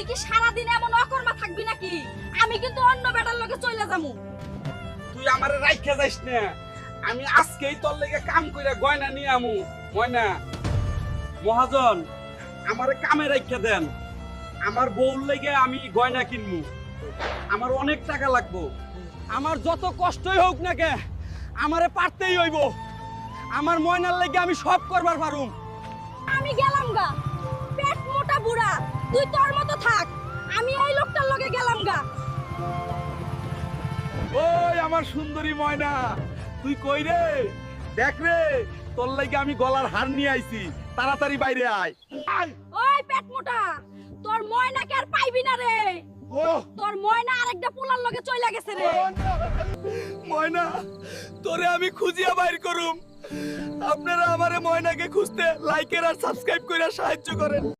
তুই কি সারাদিন এমন অকর্মা থাকবি নাকি? আমি কিন্তু অন্য বেটার লগে চলে যামু। তুই আমারে রাইখা যাইস না, আমি আজকেই তোর লেগে কাম কইরা গয়না নিয়ে আমু। ময়না মহাজন, আমারে কামে রাইখা দেন, আমার বউর লেগে আমি গয়না কিনমু। আমার অনেক টাকা লাগবো, আমার যত কষ্টই হোক না কে আমারে পারতেই হইব। আমার ময়নার লেগে আমি সব করবার পারুম। আমি গেলাম গা, পেট মোটা বুড়া, তুই তোর মতো থাক, আমি এই লোকটার লগে গেলাম গা। ওই আমার সুন্দরী ময়না, তুই কই রে? দেখ রে, তোর লাগি আমি গলার হার নিয়ে আইছি, তাড়াতাড়ি বাইরে আয়। আয়। ওই পেট মোটা, তোর ময়নাকে আর পাইবি না রে। তোর ময়না আরেকটা পোলার লগে চইলা গেছে রে। ময়না, তোরে আমি খুঁজিয়া বাইর করুম। আপনারা আমারে ময়নাকে খুঁজতে লাইকের আর সাবস্ক্রাইব কইরা সাহায্য করেন।